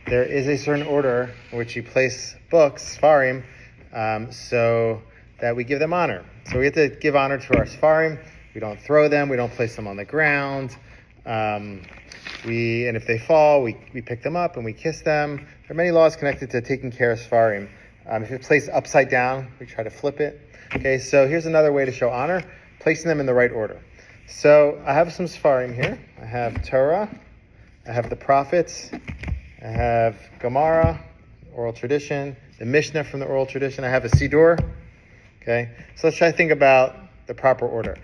there is a certain order in which you place books, Sefarim, so that we give them honor. So we have to give honor to our Sefarim. We don't throw them. We don't place them on the ground. And if they fall, we pick them up and we kiss them. There are many laws connected to taking care of Sefarim. If it's placed upside down, we try to flip it. Okay, so here's another way to show honor, placing them in the right order. So I have some Sefarim here. I have Torah, I have the prophets, I have Gemara, oral tradition, the Mishnah from the oral tradition, I have a Siddur. Okay, so let's try to think about the proper order.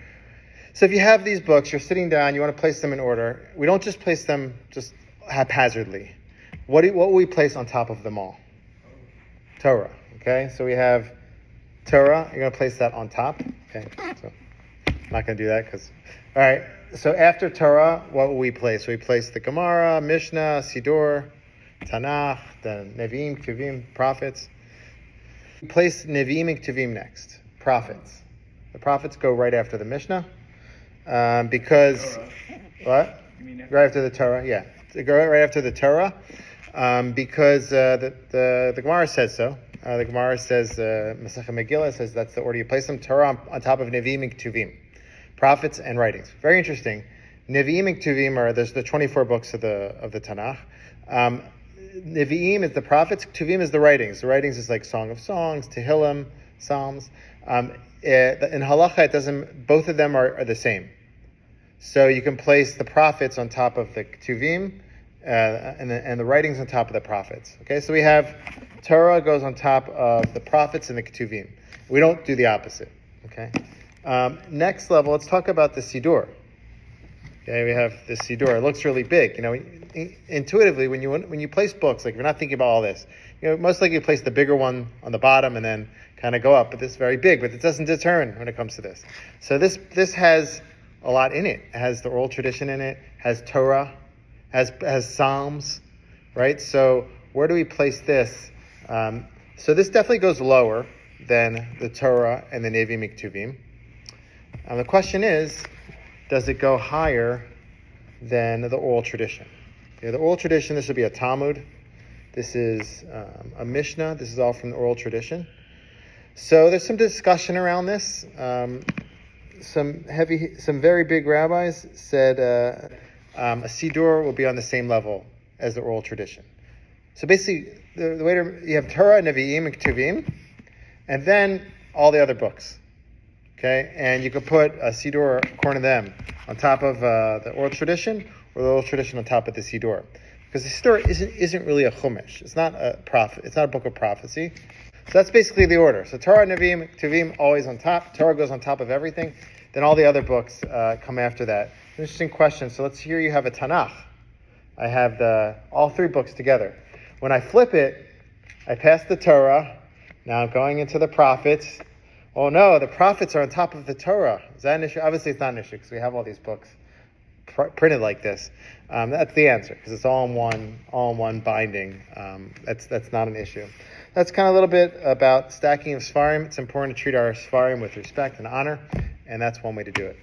So if you have these books, you're sitting down, you want to place them in order. We don't just place them just haphazardly. What will we place on top of them all? Torah. Okay, so we have Torah. You're going to place that on top. Okay, so I'm not going to do that because... All right, so after Torah, what will we place? We place the Gemara, Mishnah, Siddur, Tanakh, the Nevi'im, Ketuvim, prophets. We place Nevi'im and Ketuvim next. Prophets. The prophets go right after the Mishnah because... Torah. What? You mean right after the Torah, yeah. They go right after the Torah because the Gemara says so. The Gemara says, Masechet Megillah says that's the order you place them. Torah on top of Nevi'im and Ketuvim. Prophets and writings. Very interesting. Nevi'im and Ketuvim there's the 24 books of the Tanakh. Nevi'im is the prophets, Ketuvim is the writings. The writings is like Song of Songs, Tehillim, Psalms. In Halacha, both of them are the same. So you can place the prophets on top of the Ketuvim and the writings on top of the prophets. Okay, so we have Torah goes on top of the prophets and the Ketuvim. We don't do the opposite. Okay. Next level, let's talk about the Siddur. Okay, we have the Siddur. It looks really big. Intuitively, when you place books, like if you're not thinking about all this, most likely you place the bigger one on the bottom and then kind of go up. But this is very big, but it doesn't determine when it comes to this. So this has a lot in it. It has the oral tradition in it, has Torah, has Psalms, right? So where do we place this? So this definitely goes lower than the Torah and the Nevi'im and Ketuvim. The question is, does it go higher than the oral tradition? Okay, the oral tradition, this would be a Talmud. This is a Mishnah. This is all from the oral tradition. So there's some discussion around this. Some very big rabbis said a Siddur will be on the same level as the oral tradition. So basically, the way you have Torah, Nevi'im, and Ketuvim, and then all the other books. Okay, and you could put a Siddur, according to them, on top of the oral tradition, or the oral tradition on top of the Siddur, because the Siddur isn't really a Chumash. It's not a prophet. It's not a book of prophecy. So that's basically the order. So Torah, Nevi'im, Ketuvim always on top. Torah goes on top of everything. Then all the other books come after that. Interesting question. So let's hear you have a Tanakh. I have all three books together. When I flip it, I pass the Torah. Now I'm going into the prophets. Oh no, the prophets are on top of the Torah. Is that an issue? Obviously it's not an issue because we have all these books printed like this. That's the answer because it's all in one binding. That's not an issue. That's kind of a little bit about stacking of Sefarim. It's important to treat our Sefarim with respect and honor, and that's one way to do it.